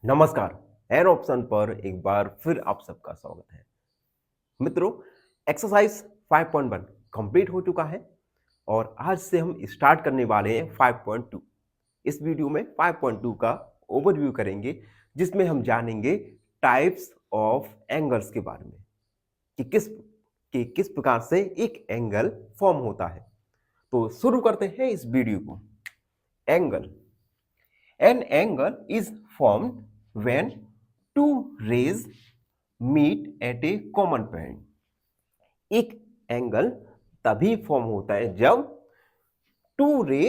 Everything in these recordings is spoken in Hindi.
नमस्कार। एन ऑप्शन पर एक बार फिर आप सबका स्वागत है। मित्रों, एक्सरसाइज 5.1 कंप्लीट हो चुका है और आज से हम स्टार्ट करने वाले हैं 5.2। इस वीडियो में 5.2 का ओवरव्यू करेंगे, जिसमें हम जानेंगे टाइप्स ऑफ एंगल्स के बारे में कि किस प्रकार से एक एंगल फॉर्म होता है। तो शुरू करते हैं इस वीडियो को। Angle. An angle is formed when two rays meet at a common point. एक एंगल तभी फॉर्म होता है जब टू रे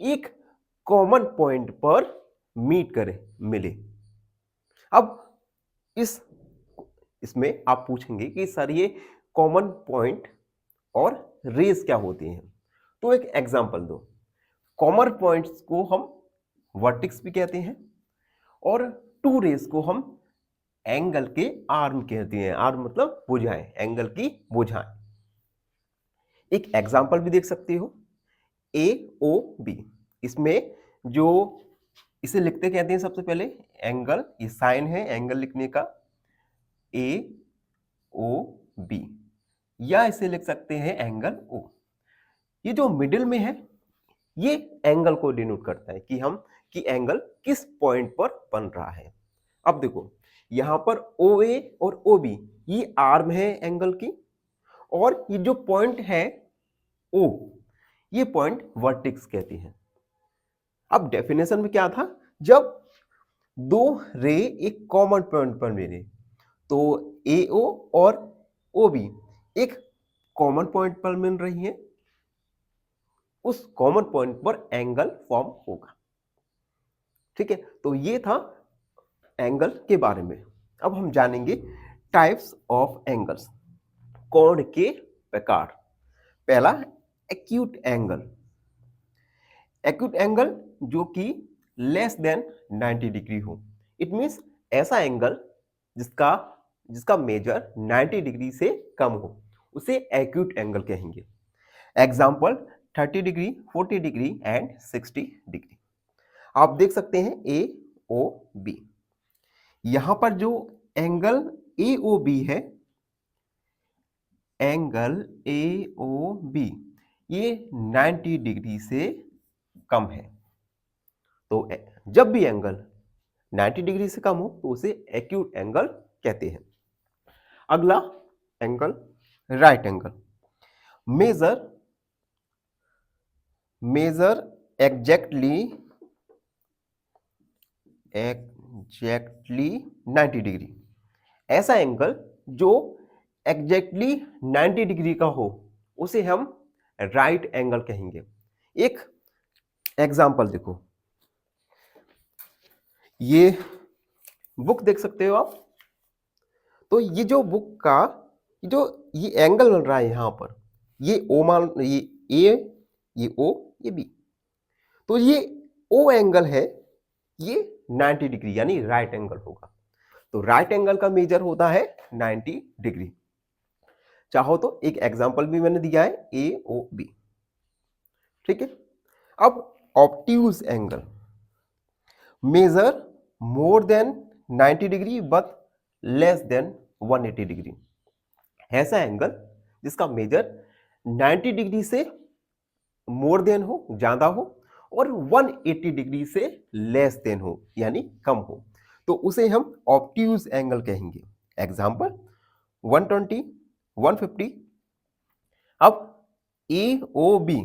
एक कॉमन पॉइंट पर मीट करे, मिले। अब इस इसमें आप पूछेंगे कि सर ये कॉमन पॉइंट और रेस क्या होती हैं। तो एक एग्जांपल दो। कॉमन पॉइंट्स को हम वर्टिक्स भी कहते हैं और टू रेस को हम एंगल के आर्म कहते हैं। आर्म मतलब भुजाएं, एंगल की भुजाएं। एक एग्जांपल भी देख सकते हो, ए ओ बी। इसमें जो इसे लिखते कहते हैं, सबसे पहले एंगल, ये साइन है एंगल लिखने का, ए ओ बी, या इसे लिख सकते हैं एंगल ओ। ये जो मिडिल में है ये एंगल को डिनोट करता है कि एंगल किस पॉइंट पर बन रहा है। अब देखो, यहां पर ओ ए और ओ बी ये आर्म है एंगल की, और ये जो पॉइंट है ओ, ये पॉइंट वर्टेक्स कहती है। अब डेफिनेशन में क्या था, जब दो रे एक कॉमन पॉइंट पर मिले तो ए ओ और ओ बी एक कॉमन पॉइंट पर मिल रही है, उस कॉमन पॉइंट पर एंगल फॉर्म होगा। ठीक है, तो ये था एंगल के बारे में। अब हम जानेंगे टाइप्स ऑफ एंगल्स, कोण के प्रकार। पहला, एक्यूट एंगल। एक्यूट एंगल जो कि लेस देन 90 डिग्री हो। इट मींस ऐसा एंगल जिसका जिसका मेजर 90 डिग्री से कम हो, उसे एक्यूट एंगल कहेंगे। Example 30 degree, 40 degree and 60 degree. आप देख सकते हैं ए ओ बी। यहां पर जो एंगल ए ओ बी है, एंगल ए ओ बी, ये 90 डिग्री से कम है। तो जब भी एंगल 90 डिग्री से कम हो तो उसे एक्यूट एंगल कहते हैं। अगला angle, right angle. Measure measure exactly 90 degree. ऐसा एंगल जो एग्जैक्टली 90 डिग्री का हो उसे हम राइट एंगल कहेंगे। एक एग्जांपल देखो, ये बुक देख सकते हो आप। तो ये जो बुक का जो ये एंगल बन रहा है यहां पर, ये ओ मान, ये ए, ये ओ, ये बी। तो ये ओ एंगल है, ये 90 डिग्री यानी राइट एंगल होगा। तो राइट एंगल का मेजर होता है 90 डिग्री। चाहो तो एक एग्जांपल भी मैंने दिया है, ए ओ बी। ठीक है, अब obtuse angle. Measure more than 90 degree but less than 180 degree. ऐसा एंगल जिसका मेजर 90 डिग्री से मोर देन हो, ज्यादा हो, और 180 डिग्री से लेस देन हो यानी कम हो, तो उसे हम ऑब्ट्यूज एंगल कहेंगे। एग्जांपल 120, 150। अब ए ओ बी,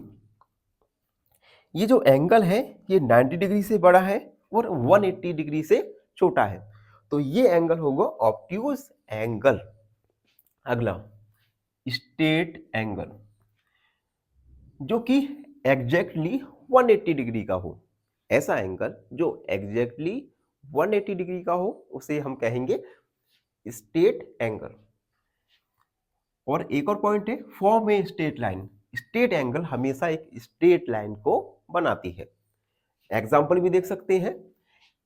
ये जो एंगल है ये 90 डिग्री से बड़ा है और 180 डिग्री से छोटा है, तो ये एंगल होगा ऑब्ट्यूज एंगल। अगला, स्ट्रेट एंगल, जो कि एग्जैक्टली 180 डिग्री का हो। ऐसा एंगल जो एग्जैक्टली 180 डिग्री का हो उसे हम कहेंगे स्ट्रेट एंगल। और एक और पॉइंट है, form a straight line. Straight angle हमेशा एक स्ट्रेट लाइन को बनाती है। एग्जांपल भी देख सकते हैं,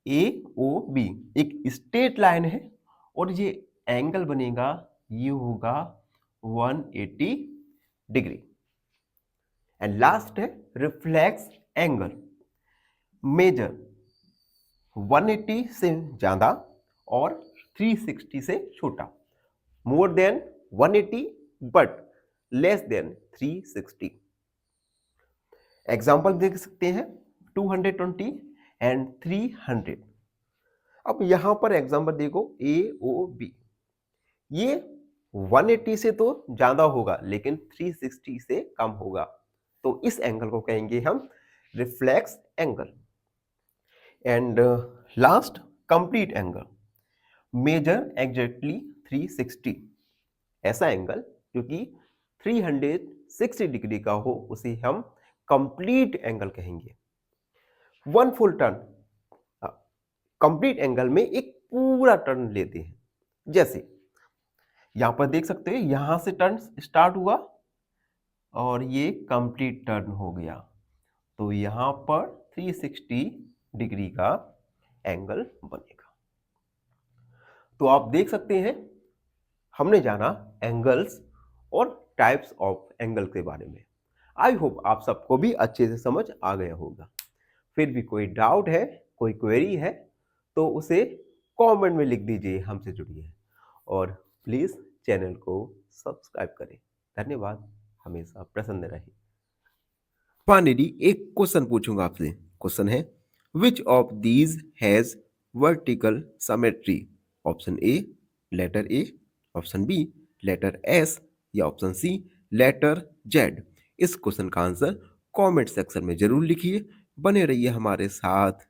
ए ओ बी एक स्ट्रेट लाइन है और ये एंगल बनेगा, ये होगा 180 डिग्री। एंड लास्ट है रिफ्लेक्स एंगल। मेजर 180 से ज़्यादा और 360 से छोटा। More than 180 but less then 360। Example देख सकते हैं 220 एंड 300। अब यहां पर एग्जाम्पल देखो ए ओ बी, ये 180 से तो ज्यादा होगा लेकिन 360 से कम होगा, तो इस एंगल को कहेंगे हम reflex angle. And last complete angle, measure exactly 360। ऐसा एंगल जो कि 360 डिग्री का हो उसे हम कंप्लीट एंगल कहेंगे। One full turn, complete angle में एक पूरा टर्न लेते हैं। जैसे यहां पर देख सकते हैं, यहां से टर्न स्टार्ट हुआ और ये कंप्लीट टर्न हो गया, तो यहां पर 360 डिग्री का एंगल बनेगा। तो आप देख सकते हैं हमने जाना एंगल्स और टाइप्स ऑफ एंगल के बारे में। आई होप आप सबको भी अच्छे से समझ आ गया होगा। फिर भी कोई डाउट है, कोई क्वेरी है तो उसे कमेंट में लिख दीजिए, हमसे जुड़िए और प्लीज़ चैनल को सब्सक्राइब करें। धन्यवाद, हमेशा प्रसन्न रहें। फाइनली एक क्वेश्चन पूछूंगा आपसे। क्वेश्चन है which of these has vertical symmetry? Option A letter A, option B letter S या ऑप्शन सी लेटर जेड। इस क्वेश्चन का आंसर कमेंट सेक्शन में जरूर लिखिए। बने रहिए हमारे साथ।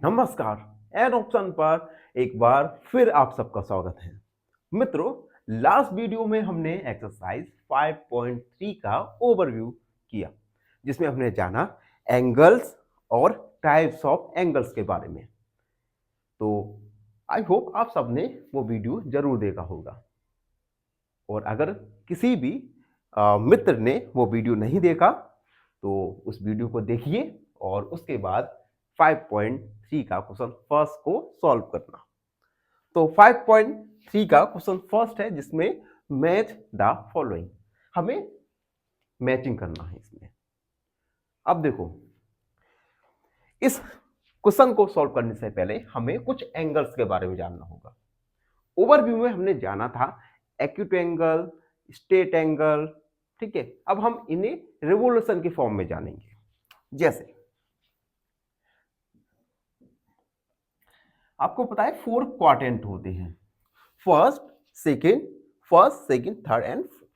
नमस्कार, एन ऑप्शन पर एक बार फिर आप सबका स्वागत है। मित्रों, लास्ट वीडियो में हमने एक्सरसाइज 5.3 का ओवरव्यू किया, जिसमें हमने जाना एंगल्स और टाइप्स ऑफ एंगल्स के बारे में। तो आई होप आप सबने वो वीडियो जरूर देखा होगा, और अगर किसी भी मित्र ने वो वीडियो नहीं देखा तो उस वीडियो को देखिए और उसके बाद 5.3 का क्वेश्चन फर्स्ट को सॉल्व करना। तो 5.3 का क्वेश्चन फर्स्ट है, जिसमें मैच द फॉलोइंग, हमें मैचिंग करना है इसमें। अब देखो, इस क्वेश्चन को सॉल्व करने से पहले हमें कुछ एंगल्स के बारे में जानना होगा। ओवरव्यू में हमने जाना था एक्यूट एंगल, स्ट्रेट एंगल, ठीक है। अब हम इन्हें रिवोल्यूशन के फॉर्म में जानेंगे। जैसे आपको पता है 4 क्वाड्रेंट होते हैं, first second third and fourth.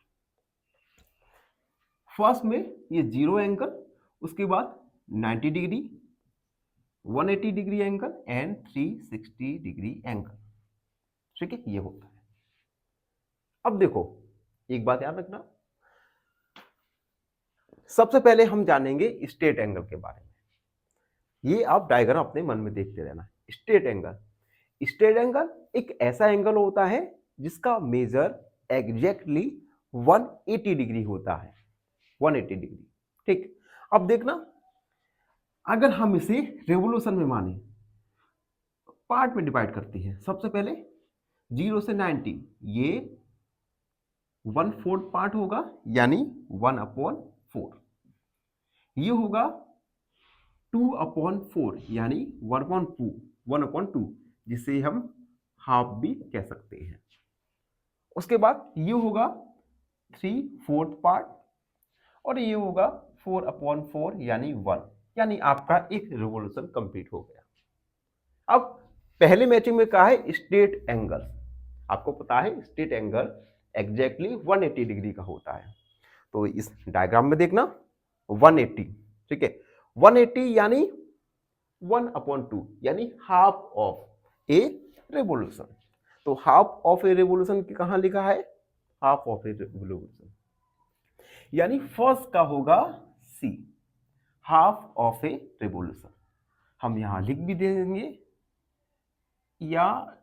First में ये 0 एंगल, उसके बाद 90 degree, 180 degree angle and 360 degree angle, ठीक है, ये होता है। अब देखो, एक बात याद रखना, सबसे पहले हम जानेंगे स्ट्रेट एंगल के बारे में। ये आप डायग्राम अपने मन में देखते रहना। स्ट्रेट एंगल एक ऐसा एंगल होता है जिसका मेजर एग्जैक्टली 180 डिग्री होता है, 180 डिग्री, ठीक। अब देखना, अगर हम इसे रेवोल्यूशन में माने, पार्ट में डिवाइड करते हैं। सबसे पहले 0 से 90, ये 1/4 पार्ट होगा, यानी 1/4। ये होगा 2/4, यानी 1/2, जिसे हम हाफ भी कह सकते हैं। उसके बाद ये होगा 3/4 पार्ट, और ये होगा 4/4, यानी 1, यानी आपका एक रिवोल्यूशन कंप्लीट हो गया। अब पहले मैचिंग में कहा है स्ट्रेट एंगल। आपको पता है स्ट्रेट एंगल एग्जैक्टली 180 डिग्री का होता है। तो इस डायग्राम में देखना 180, ठीक है, 180 यानी 1/2, यानी हाफ ऑफ ए रेवोल्यूशन। तो हाफ ऑफ ए रेवोल्यूशन कहां लिखा है? हाफ ऑफ ए रेवोल्यूशन, यानी फर्स्ट का होगा सी, हाफ ऑफ ए रेवोल्यूशन। हम यहां लिख भी देंगे या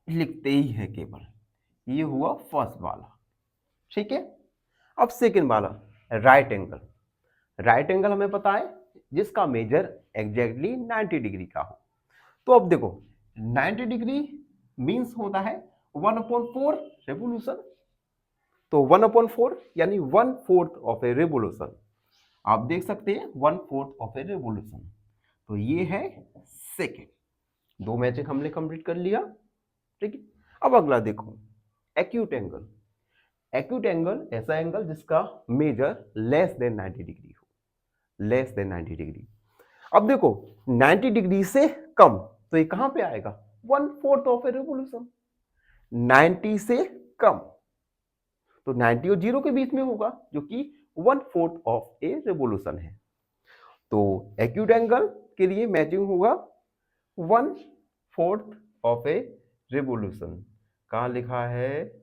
लिखते ही है केवल, ये हुआ फर्स्ट वाला, ठीक है। अब सेकंड वाला राइट एंगल हमें पता है जिसका मेजर एग्जैक्टली 90 डिग्री का हो। तो अब देखो 90 डिग्री मींस होता है 1/4 रेवोल्यूशन। तो 1/4 यानी 1/4 ऑफ ए रेवोल्यूशन। आप देख सकते हैं 1/4 ऑफ ए रेवोल्यूशन। तो ये है सेकेंड। दो मैजिक हमने कंप्लीट कर लिया। ठीक है, अब अगला देखो एक्यूट एंगल। एक्यूट एंगल ऐसा एंगल जिसका मेजर लेस देन 90 डिग्री हो, लेस देन 90 डिग्री। अब देखो 90 डिग्री से कम, तो ये कहां पे आएगा? 1/4 ऑफ ए रेवोल्यूशन। 90 से कम तो 90 और 0 के बीच में होगा, जो कि 1/4 ऑफ ए रेवोल्यूशन है। तो एक्यूट एंगल के लिए मैचिंग होगा 1/4 ऑफ ए रेवोल्यूशन। कहां लिखा है?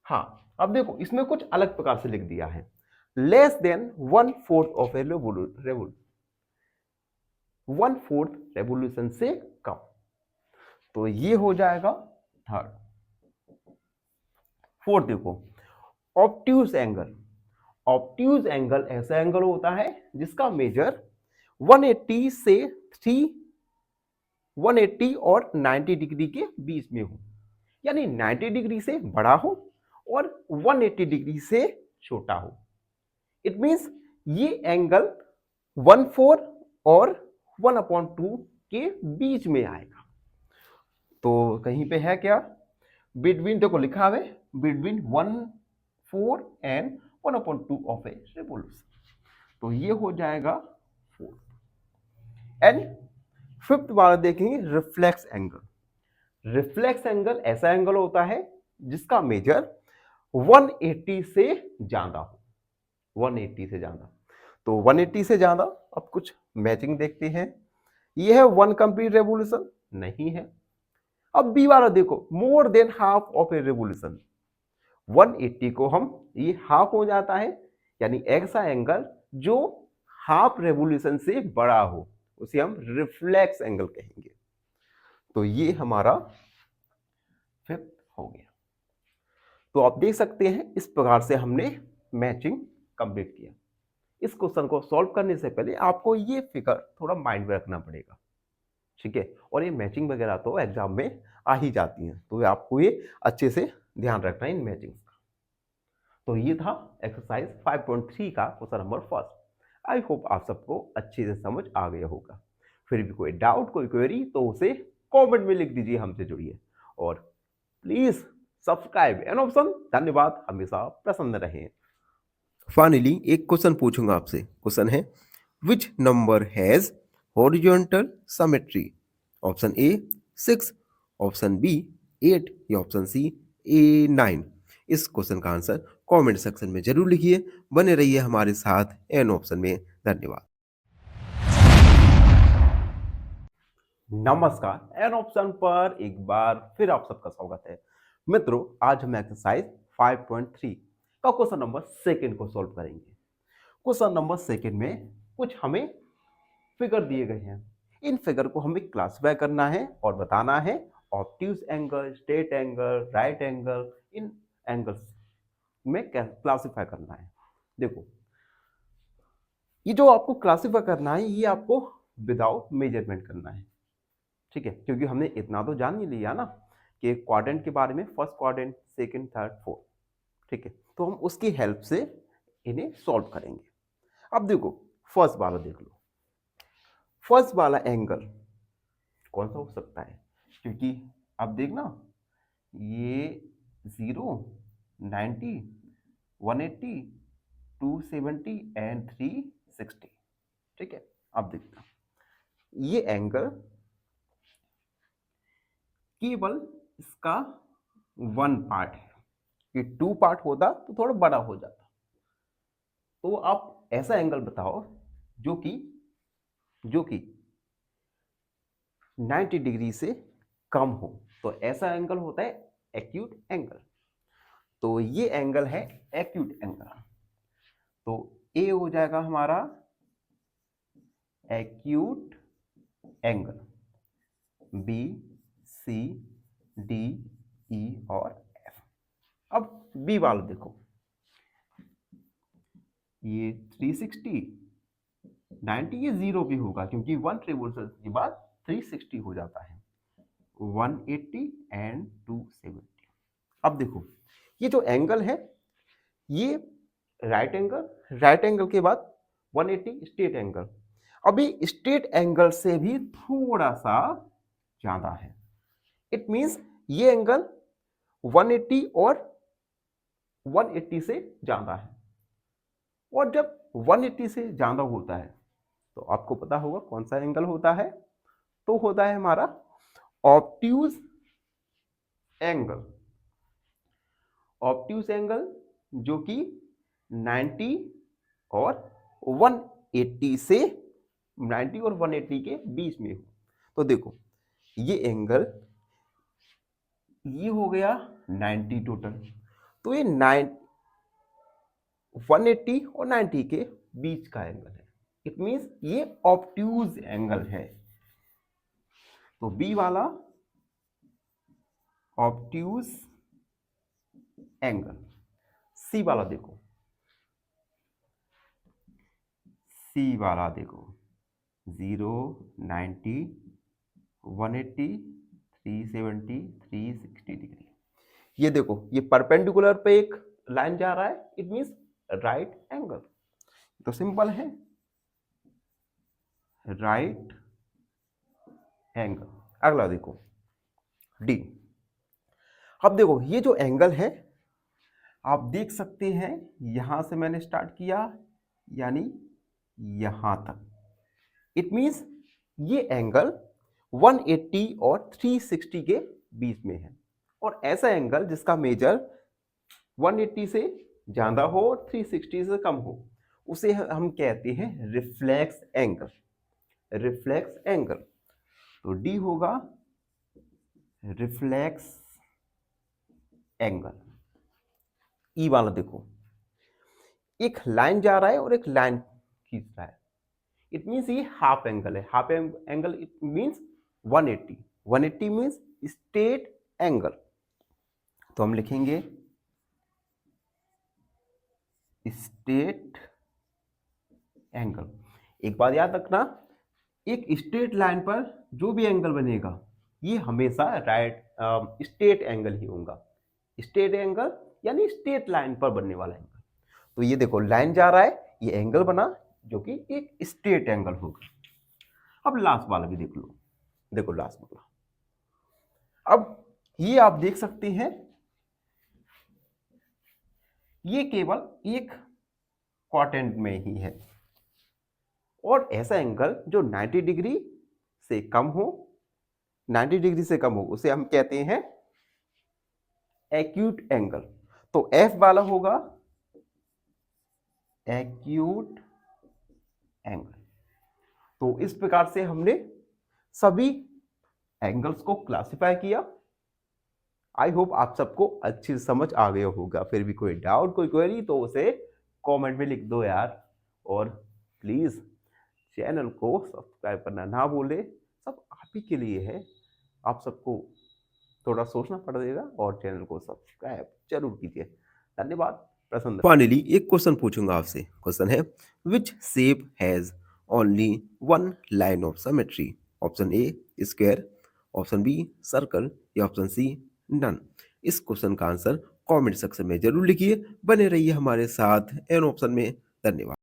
हाँ, अब देखो इसमें कुछ अलग प्रकार से लिख दिया है, less than 1/4 of A revolution, 1/4 revolution से कम। तो ये हो जाएगा थर्ड। फोर्थ देखो ऑब्ट्यूज एंगल। ऑब्ट्यूज एंगल ऐसा एंगल होता है जिसका मेजर 180 से 180 और 90 डिग्री के बीच में हो, यानी 90 डिग्री से बड़ा हो और 180 डिग्री से छोटा हो। इट मींस ये एंगल 1/4 और 1/2 के बीच में आएगा। तो कहीं पे है क्या? बिटवीन, देखो लिखा है between 1/4 and 1/2 of A revolution. तो ये हो जाएगा 4। एंड फिफ्थ वाला देखेंगे रिफ्लेक्स एंगल। रिफ्लेक्स एंगल ऐसा एंगल होता है जिसका मेजर 180 से ज्यादा हो, 180 से ज्यादा। तो 180 से ज्यादा, अब कुछ मैचिंग देखते हैं। ये है 1 कंप्लीट रेवोल्यूशन, नहीं है। अब बी वाला देखो more than half of A revolution. 180 को हम, ये हाफ हो जाता है, यानी ऐसा एंगल जो हाफ रेवोल्यूशन से बड़ा हो उसे हम रिफ्लेक्स एंगल कहेंगे। तो ये हमारा फिफ्थ हो गया। तो आप देख सकते हैं इस प्रकार से हमने मैचिंग कंप्लीट किया। इस क्वेश्चन को सॉल्व करने से पहले आपको ये फिगर थोड़ा माइंड में रखना पड़ेगा, ठीक है। और ये मैचिंग वगैरह तो एग्जाम में आ ही जाती हैं, तो आपको ये अच्छे से ध्यान रखना है इन मैचिंग का। तो ये था एक्सरसाइज 5.3 का question number first. I hope आप सबको अच्छे से समझ आ गया होगा। फिर भी कोई डाउट, कोई क्वेरी तो उसे कमेंट में लिख दीजिए, हमसे जुड़िए और प्लीज सब्सक्राइब एन ऑप्शन। धन्यवाद, हमेशा प्रसन्न रहें। फाइनली एक क्वेश्चन पूछूंगा आपसे। क्वेश्चन है which number has horizontal symmetry? Option A 6, option B 8 या ऑप्शन सी 9। इस क्वेश्चन का आंसर कमेंट सेक्शन में जरूर लिखिए। बने रहिए हमारे साथ एन ऑप्शन में। धन्यवाद। नमस्कार, एन ऑप्शन पर एक बार फिर आप सबका स्वागत है। मित्रों, आज हम एक्सरसाइज 5.3 का क्वेश्चन नंबर सेकंड को सॉल्व करेंगे। क्वेश्चन नंबर सेकंड में कुछ हमें फिगर दिए गए हैं। इन फिगर को हमें क्लासिफाई करना है और बताना है obtuse angle, straight angle, right angle, इन एंगल्स में क्लासिफाई करना है। देखो ये जो आपको क्लासिफाई करना है, ये आपको विदाउट मेजरमेंट करना है, ठीक है। क्योंकि हमने इतना तो जान ही लिया ना कि क्वाड्रेंट के बारे में, first quadrant, second, third, fourth, ठीक है। तो हम उसकी हेल्प से इन्हें सॉल्व करेंगे। अब देखो फर्स्ट वाला देख लो। फर्स्ट वाला एंगल कौन सा हो सकता है? क्योंकि अब देखना ये 0, 90, 180, 270 एंड 360, ठीक है। अब देखना ये एंगल केवल इसका 1 पार्ट है, कि 2 पार्ट होता तो थोड़ा बड़ा हो जाता। तो आप ऐसा एंगल बताओ जो कि 90 डिग्री से कम हो। तो ऐसा एंगल होता है एक्यूट एंगल। तो ये एंगल है एक्यूट एंगल। तो ए हो जाएगा हमारा एक्यूट एंगल, बी, सी, डी, ई और एफ। अब बी वाला देखो, ये 360, 90, ये 0 भी होगा क्योंकि 1 रिवोल्यूशन के बाद 360 हो जाता है, 180 एंड 270। अब देखो ये जो एंगल है ये राइट एंगल, राइट एंगल के बाद 180 स्ट्रेट एंगल। अभी स्ट्रेट एंगल से भी थोड़ा सा ज्यादा है। इट मींस ये एंगल 180 और 180 से ज्यादा है। और जब 180 से ज्यादा होता है तो आपको पता होगा कौन सा एंगल होता है, तो होता है हमारा ऑब्ट्यूज एंगल। ऑब्ट्यूज एंगल जो कि 90 और 180 से 90 और 180 के बीच में हो। तो देखो ये एंगल, ये हो गया 90 टोटल, तो ये 180 और 90 के बीच का एंगल है। इट मींस ये ऑब्ट्यूज एंगल है। तो बी वाला ऑब्ट्यूज एंगल। सी वाला देखो, सी वाला देखो 0, 90, 180, 370, 360 डिग्री। ये देखो ये परपेंडिकुलर पे एक लाइन जा रहा है, इट मींस राइट एंगल। तो सिंपल है, राइट एंगल। अगला देखो डी। अब देखो ये जो एंगल है आप देख सकते हैं, यहां से मैंने स्टार्ट किया यानी यहां तक। इट मींस ये एंगल 180 और 360 के बीच में है। और ऐसा एंगल जिसका मेजर 180 से ज्यादा हो और 360 से कम हो, उसे हम कहते हैं रिफ्लेक्स एंगल। Reflex angle. तो डी होगा रिफ्लेक्स एंगल। ई वाला देखो, एक लाइन जा रहा है और एक लाइन खींच रहा है, इट मींस ये हाफ एंगल है। Half angle it means 180। 180 means straight angle. तो हम लिखेंगे स्ट्रेट एंगल। एक बात याद रखना, एक स्ट्रेट लाइन पर जो भी एंगल बनेगा ये हमेशा राइट स्ट्रेट एंगल ही होगा। स्ट्रेट एंगल यानी स्ट्रेट लाइन पर बनने वाला एंगल। तो ये देखो लाइन जा रहा है, ये एंगल बना जो कि एक स्ट्रेट एंगल होगा। अब लास्ट वाला भी देख लो, देखो लास्ट वाला। अब ये आप देख सकते हैं ये केवल एक क्वाड्रेंट में ही है। और ऐसा एंगल जो 90 डिग्री से कम हो, 90 डिग्री से कम हो, उसे हम कहते हैं एक्यूट एंगल। तो एफ वाला होगा एक्यूट एंगल। तो इस प्रकार से हमने सभी एंगल्स को क्लासिफाई किया। आई होप आप सबको अच्छी समझ आ गया होगा। फिर भी कोई डाउट, कोई क्वेरी तो उसे कमेंट में लिख दो यार। और प्लीज चैनल को सब्सक्राइब करना ना भूले, सब आप ही के लिए है। आप सबको थोड़ा सोचना पड़ेगा और चैनल को सब्सक्राइब जरूर कीजिए। धन्यवाद। प्रसन्न। फाइनली एक क्वेश्चन पूछूंगा आपसे। क्वेश्चन है which shape has only one line of symmetry? Option A square, option B circle या ऑप्शन सी नन। इस क्वेश्चन का आंसर कमेंट सेक्शन में जरूर लिखिए। बने रहिए हमारे साथ एन ऑप्शन में। धन्यवाद।